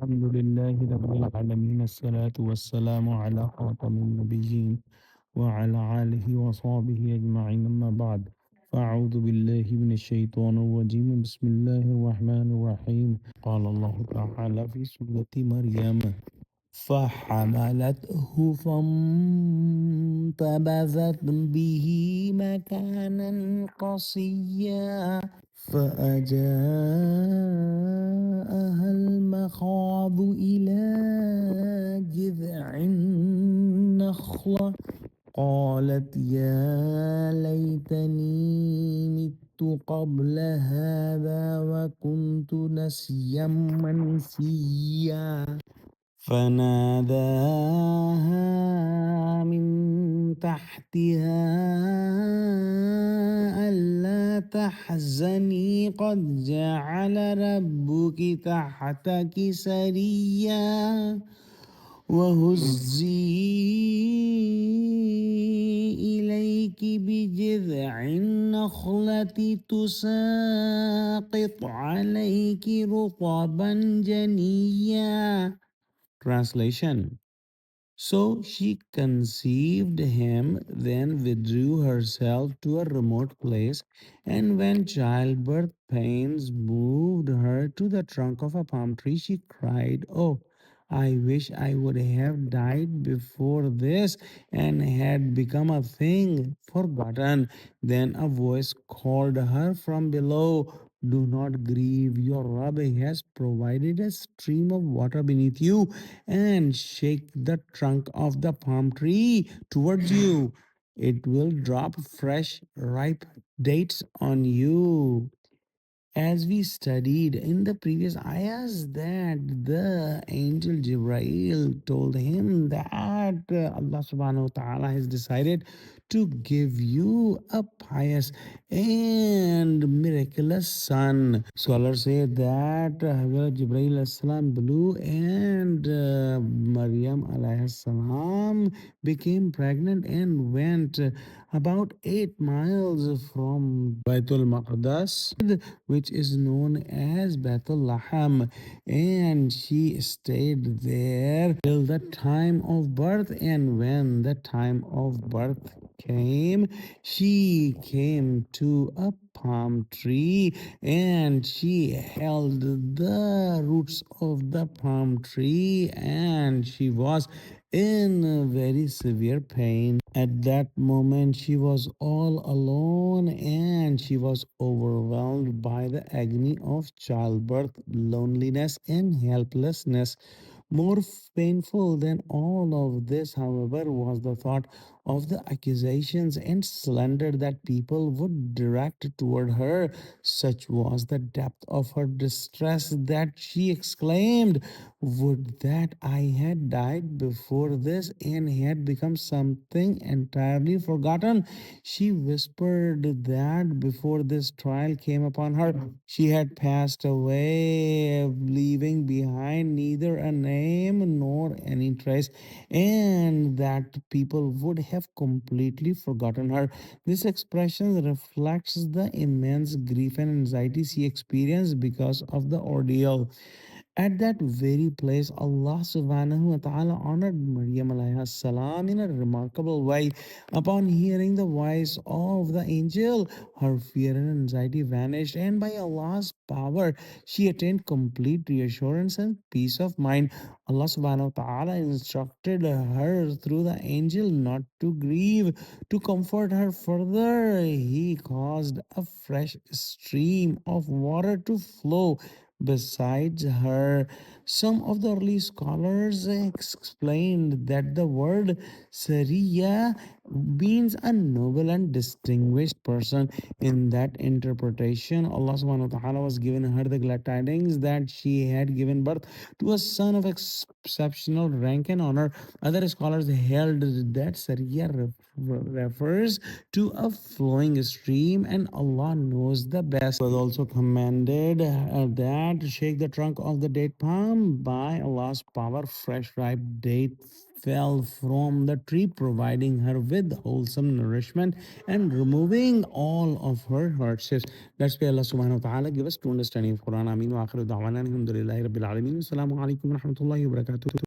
الحمد لله رب العالمين، الصلاة والسلام على خاتم النبيين وعلى آله وصحبه أجمعين، أما بعد. فأعوذ بالله من الشيطان الرجيم، بسم الله الرحمن الرحيم. قال الله تعالى في سورة مريم: فحملته فانتبذت به مكانا قصيا فأجاءها المخاض إلى جذع النخلة قالت يا ليتني مت قبل هذا وكنت نسيا منسيا فناداها من تحتها ألا تحزني قد جعل ربك تحتك سريا وهزي إليك بجذع النخلة تساقط عليك رطبا جنيا. Translation: So she conceived him, then withdrew herself to a remote place, and when childbirth pains moved her to the trunk of a palm tree, she cried, "Oh, I wish I would have died before this and had become a thing forgotten." Then a voice called her from below, "Do not grieve, your Rabbi has provided a stream of water beneath you, and shake the trunk of the palm tree towards you. It will drop fresh, ripe dates on you." As we studied in the previous ayahs, that the angel Jibrail told him that Allah subhanahu wa ta'ala has decided to give you a pious and miraculous son. Scholars say that Jibrail salam blew, and Maryam alayhi salam became pregnant and went about 8 miles from Baitul Maqdas, which is known as Bethlehem, and she stayed there till the time of birth. And when the time of birth came, she came to a palm tree, and she held the roots of the palm tree, and she was in very severe pain. At that moment, she was all alone, and she was overwhelmed by the agony of childbirth, loneliness, and helplessness. More painful than all of this, however, was the thought of the accusations and slander that people would direct toward her. Such was the depth of her distress that she exclaimed, "Would that I had died before this and had become something entirely forgotten." She whispered that before this trial came upon her, she had passed away, leaving behind neither a name nor any trace, and that people would have completely forgotten her. This expression reflects the immense grief and anxiety she experienced because of the ordeal. At that very place, Allah subhanahu wa ta'ala honored Maryam alayhi salam in a remarkable way. Upon hearing the voice of the angel, her fear and anxiety vanished, and by Allah's power, she attained complete reassurance and peace of mind. Allah subhanahu wa ta'ala instructed her through the angel not to grieve. To comfort her further, he caused a fresh stream of water to flow besides her. Some of the early scholars explained that the word Sariya means a noble and distinguished person. In that interpretation, Allah subhanahu wa ta'ala was giving her the glad tidings that she had given birth to a son of exceptional rank and honor. Other scholars held that Sariya refers to a flowing stream, and Allah knows the best. It was also commanded that to shake the trunk of the date palm. By Allah's power, fresh ripe date fell from the tree, providing her with wholesome nourishment and removing all of her hardships. Let's pray Allah subhanahu wa ta'ala give us true understanding of Quran. Ameen wa akhiru da'wana alhamdulillahi rabbil alameen. Assalamu alaikum wa rahmatullahi wa barakatuh.